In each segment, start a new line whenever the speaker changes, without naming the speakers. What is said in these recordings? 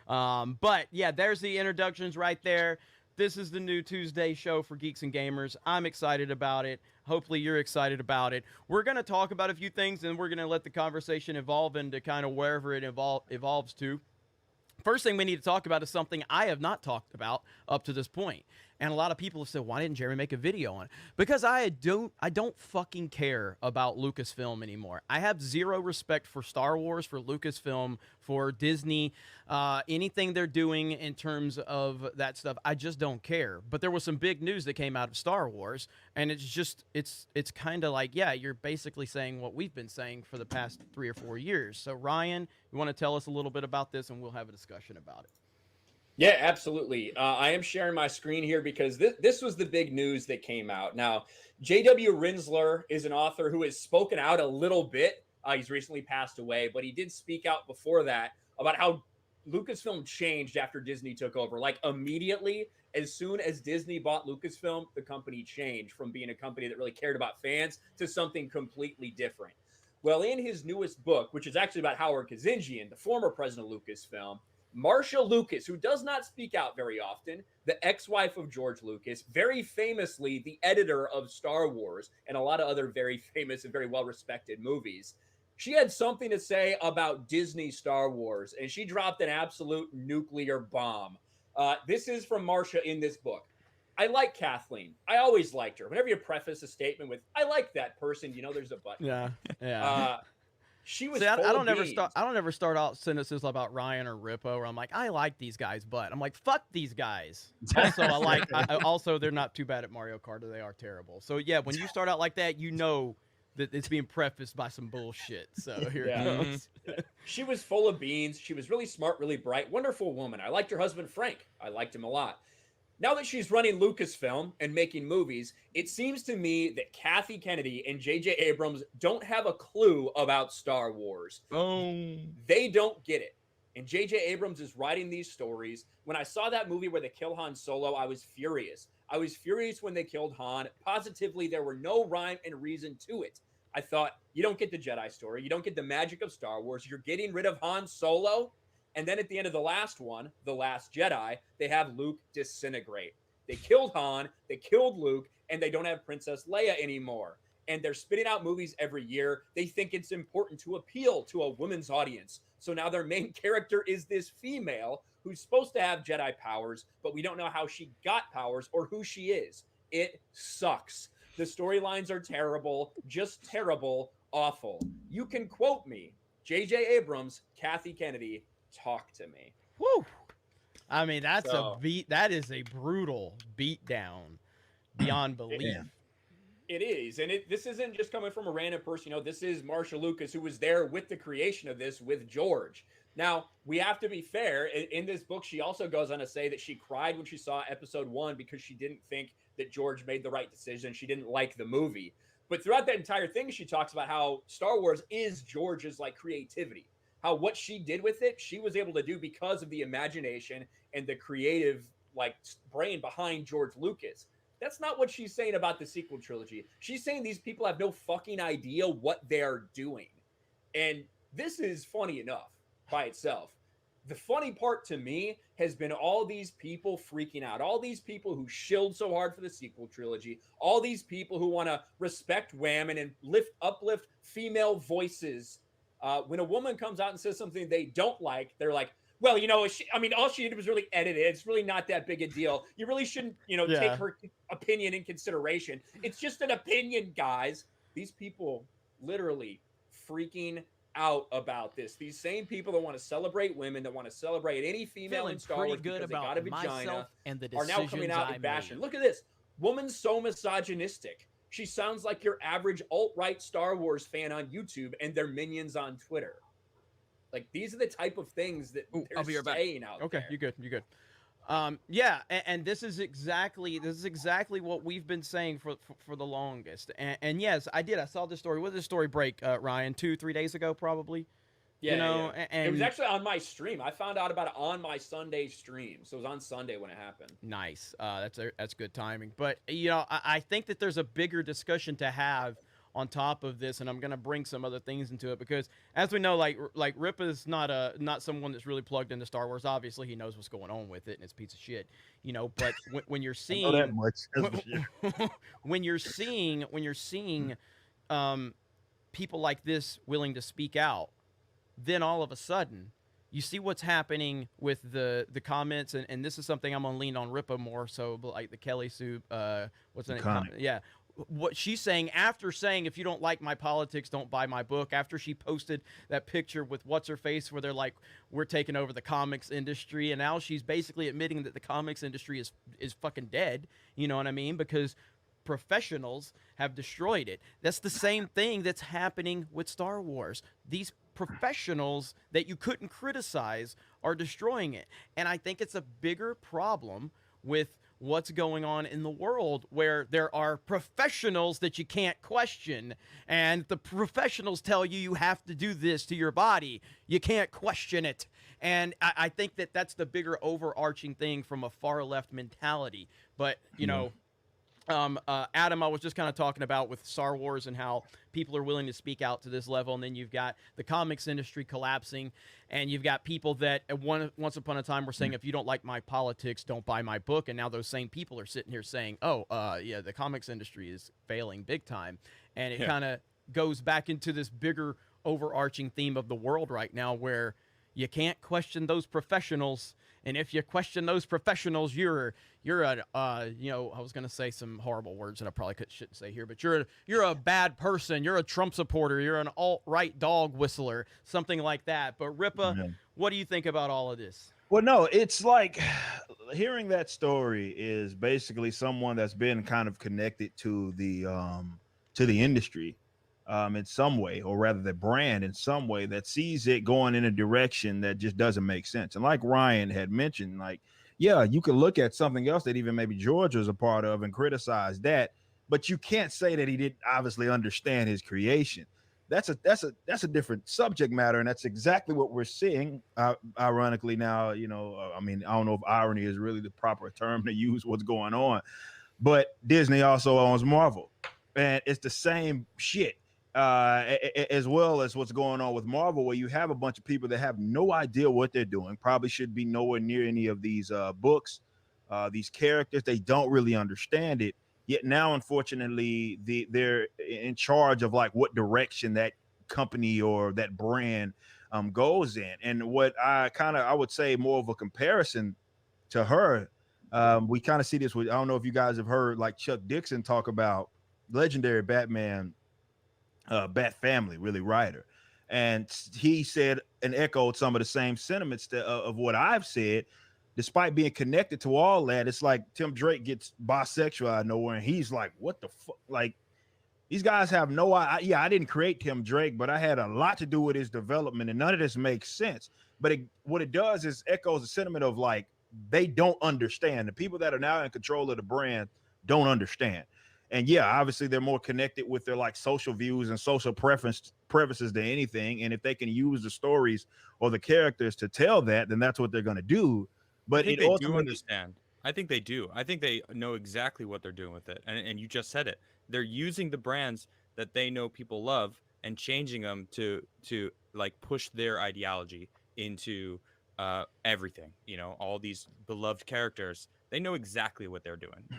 But yeah, there's the introductions right there. This is the new Tuesday show for Geeks and Gamers. I'm excited about it. Hopefully, you're excited about it. We're going to talk about a few things, and we're going to let the conversation evolve into kind of wherever it evolves to. First thing we need to talk about is something I have not talked about up to this point. And a lot of people have said, why didn't Jeremy make a video on it? Because I don't fucking care about Lucasfilm anymore. I have zero respect for Star Wars, for Lucasfilm, for Disney, anything they're doing in terms of that stuff. I just don't care. But there was some big news that came out of Star Wars, and it's kind of like, yeah, you're basically saying what we've been saying for the past 3 or 4 years. So Ryan, you want to tell us a little bit about this, and we'll have a discussion about it.
Yeah, absolutely. I am sharing my screen here because this was the big news that came out. Now, J.W. Rinsler is an author who has spoken out a little bit. He's recently passed away, but he did speak out before that about how Lucasfilm changed after Disney took over. Like immediately, as soon as Disney bought Lucasfilm, the company changed from being a company that really cared about fans to something completely different. Well, in his newest book, which is actually about Howard Kazinjian, the former president of Lucasfilm, Marcia Lucas, who does not speak out very often, the ex-wife of George Lucas, very famously the editor of Star Wars and a lot of other very famous and very well-respected movies, she had something to say about Disney Star Wars, and she dropped an absolute nuclear bomb. This is from Marcia in this book. I like Kathleen. I always liked her. Whenever you preface a statement with, I like that person, you know there's a but.
Yeah, yeah.
She was
See,
full
I
of
don't ever
beans.
start. I don't ever start out sentences about Ryan or Rippo, where I'm like, I like these guys, but I'm like, fuck these guys. Also, also they're not too bad at Mario Kart, or they are terrible. So yeah, when you start out like that, you know that it's being prefaced by some bullshit. So here it goes.
She was full of beans. She was really smart, really bright, wonderful woman. I liked her husband, Frank. I liked him a lot. Now that she's running Lucasfilm and making movies, it seems to me that Kathy Kennedy and J.J. Abrams don't have a clue about Star Wars.
Oh.
They don't get it. And J.J. Abrams is writing these stories. When I saw that movie where they kill Han Solo, I was furious. I was furious when they killed Han. Positively, there were no rhyme and reason to it. I thought, you don't get the Jedi story. You don't get the magic of Star Wars. You're getting rid of Han Solo. And then at the end of the last one, The Last Jedi, they have Luke disintegrate. They killed Han, they killed Luke, and they don't have Princess Leia anymore. And they're spitting out movies every year. They think it's important to appeal to a women's audience. So now their main character is this female who's supposed to have Jedi powers, but we don't know how she got powers or who she is. It sucks. The storylines are terrible, just terrible, awful. You can quote me, J.J. Abrams, Kathy Kennedy, talk to me.
Woo! I mean, that's a beat. That is a brutal beat down beyond belief.
It is. And this isn't just coming from a random person. You know, this is Marcia Lucas, who was there with the creation of this with George. Now, we have to be fair. In this book, she also goes on to say that she cried when she saw episode 1 because she didn't think that George made the right decision. She didn't like the movie. But throughout that entire thing, she talks about how Star Wars is George's like creativity. How what she did with it, she was able to do because of the imagination and the creative like brain behind George Lucas. That's not what she's saying about the sequel trilogy. She's saying these people have no fucking idea what they're doing. And this is funny enough by itself. The funny part to me has been all these people freaking out, all these people who shilled so hard for the sequel trilogy, all these people who want to respect women and uplift female voices. When a woman comes out and says something they don't like, they're like, well, you know, all she did was really edit it. It's really not that big a deal. You really shouldn't, take her opinion in consideration. It's just an opinion, guys. These people literally freaking out about this. These same people that want to celebrate women, that want to celebrate any female in Star Wars because they got a vagina,
and the
are now coming out and bashing. Look at this. Woman's so misogynistic. She sounds like your average alt-right Star Wars fan on YouTube and their minions on Twitter. Like, these are the type of things that they're saying out there.
Okay, you good. Yeah, and this is exactly what we've been saying for the longest. And yes, I saw this story. When did the story break, Ryan? 2-3 days ago, probably.
Yeah, And it was actually on my stream. I found out about it on my Sunday stream, so it was on Sunday when it happened.
Nice. That's good timing. But I think that there's a bigger discussion to have on top of this, and I'm gonna bring some other things into it because, as we know, like Rip is not someone that's really plugged into Star Wars. Obviously, he knows what's going on with it, and it's a piece of shit, you know. But when you're
I know that
seeing
much. That's for sure.
when you're seeing um, people like this willing to speak out, then all of a sudden you see what's happening with the comments, and this is something I'm gonna lean on Ripa more so, but like the Kelly Sue, what's the name?
Iconic.
Yeah, what she's saying after saying, if you don't like my politics, don't buy my book. After she posted that picture with what's her face, where they're like, we're taking over the comics industry, and now she's basically admitting that the comics industry is fucking dead. You know what I mean? Because professionals have destroyed it. That's the same thing that's happening with Star Wars. These professionals that you couldn't criticize are destroying it. And I think it's a bigger problem with what's going on in the world, where there are professionals that you can't question, and the professionals tell you you have to do this to your body. You can't question it. And I think that that's the bigger overarching thing from a far left mentality. But, you know, Adam, I was just kind of talking about with Star Wars and how people are willing to speak out to this level, and then you've got the comics industry collapsing, and you've got people that once upon a time were saying, if you don't like my politics, don't buy my book, and now those same people are sitting here saying, yeah, the comics industry is failing big time, and it kind of goes back into this bigger overarching theme of the world right now, where you can't question those professionals. And if you question those professionals, you're a you know, I was gonna say some horrible words that I probably shouldn't say here, but you're a bad person. You're a Trump supporter. You're an alt-right dog whistler, something like that. But Ripa, what do you think about all of this?
Well, no, it's like hearing that story is basically someone that's been kind of connected to the industry in some way, or rather the brand in some way, that sees it going in a direction that just doesn't make sense. And like Ryan had mentioned, like, yeah, you could look at something else that even maybe George was a part of and criticize that, but you can't say that he didn't obviously understand his creation. That's a different subject matter, and that's exactly what we're seeing. Ironically, now, you know, I mean, I don't know if irony is really the proper term to use what's going on, but Disney also owns Marvel, and it's the same shit. As well as what's going on with Marvel, where you have a bunch of people that have no idea what they're doing, probably should be nowhere near any of these books, these characters. They don't really understand it. Yet now, unfortunately, they're in charge of like what direction that company or that brand goes in. And what I would say more of a comparison to her, we kind of see this with, I don't know if you guys have heard like Chuck Dixon talk about legendary Batman, Bat Family, really writer, and he said and echoed some of the same sentiments of what I've said. Despite being connected to all that, it's like Tim Drake gets bisexual out of nowhere, and he's like, "What the fuck?" Like, these guys have no idea. Yeah, I didn't create Tim Drake, but I had a lot to do with his development, and none of this makes sense. But what it does is echoes the sentiment of like, they don't understand. The people that are now in control of the brand don't understand. And yeah, obviously they're more connected with their like social views and social preferences than anything. And if they can use the stories or the characters to tell that, then that's what they're going to do. But
I think
it
they do
ultimately
understand. I think they do. I think they know exactly what they're doing with it. And you just said it. They're using the brands that they know people love and changing them to like push their ideology into everything. You know, all these beloved characters. They know exactly what they're doing.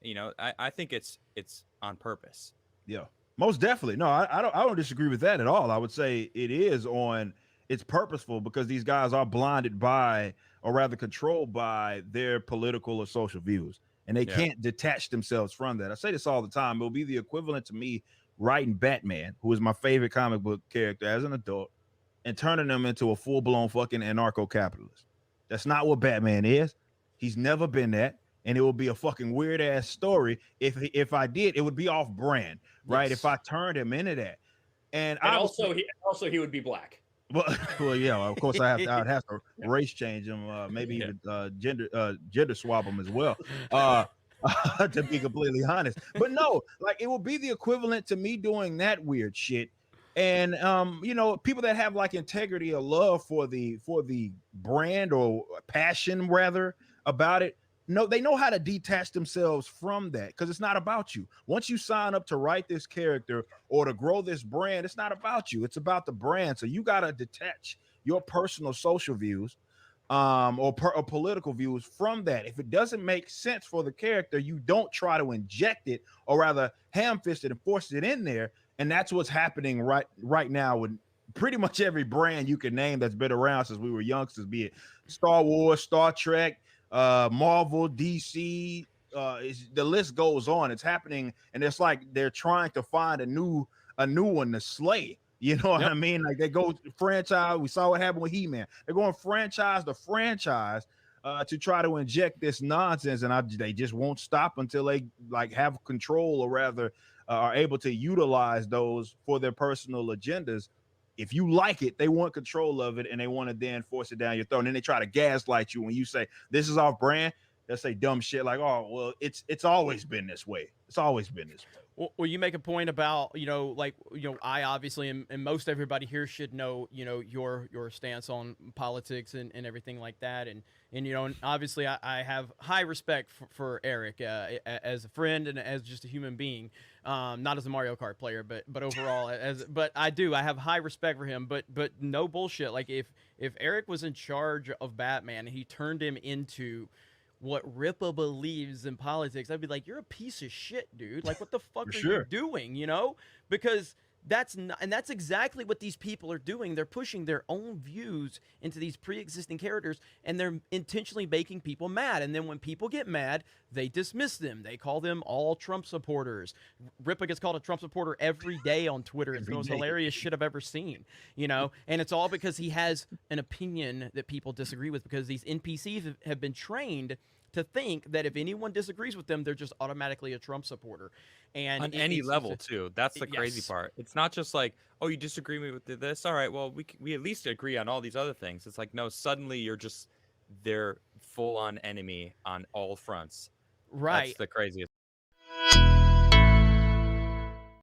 You know, I think it's on purpose.
Yeah, most definitely. No, I don't disagree with that at all. I would say it's purposeful, because these guys are blinded by, or rather controlled by, their political or social views, and they can't detach themselves from that. I say this all the time. It'll be the equivalent to me writing Batman, who is my favorite comic book character as an adult, and turning them into a full-blown fucking anarcho-capitalist. That's not what Batman is. He's never been that. And it would be a fucking weird ass story if I did. It would be off brand, right? If I turned him into that, and
also he would be black.
Well, yeah, of course I would have to race change him, maybe even gender swap him as well. To be completely honest, but no, like it would be the equivalent to me doing that weird shit. And you know, people that have like integrity or love for the brand, or passion rather about it, they know how to detach themselves from that because it's not about you. Once you sign up to write this character or to grow this brand, it's not about you. It's about the brand. So you got to detach your personal social views or political views from that. If it doesn't make sense for the character, you don't try to inject it or rather ham-fist it and force it in there. And that's what's happening right now with pretty much every brand you can name that's been around since we were youngsters, be it Star Wars, Star Trek, Marvel, DC, the list goes on. It's happening, and it's like they're trying to find a new one to slay. You know what
Yep.
I mean? Like they go franchise. We saw what happened with He-Man. They're going franchise to franchise to try to inject this nonsense, and they just won't stop until they like have control, or rather, are able to utilize those for their personal agendas. If you like it, they want control of it, and they want to then force it down your throat. And then they try to gaslight you when you say this is off brand. They'll say dumb shit like, "Oh, well, it's always been this way. It's always been this way."
Well, you make a point about, I obviously and most everybody here should know, your stance on politics and everything like that. And and obviously I have high respect for Eric as a friend and as just a human being. Not as a Mario Kart player, but overall but I have high respect for him, but no bullshit. Like if Eric was in charge of Batman and he turned him into what Ripa believes in politics, I'd be like, you're a piece of shit, dude. Like, what the fuck are you doing, Because that's not, and that's exactly what these people are doing. They're pushing their own views into these pre-existing characters, and they're intentionally making people mad. And then when people get mad, they dismiss them. They call them all Trump supporters. Ripa gets called a Trump supporter every day on Twitter. It's the most hilarious shit I've ever seen, And it's all because he has an opinion that people disagree with, because these NPCs have been trained to think that if anyone disagrees with them, they're just automatically a Trump supporter. And
on any level too. That's the crazy part. It's not just like, oh, you disagree with this, all right, well, we at least agree on all these other things. It's like, no, suddenly you're just their full-on enemy on all fronts.
Right.
That's the craziest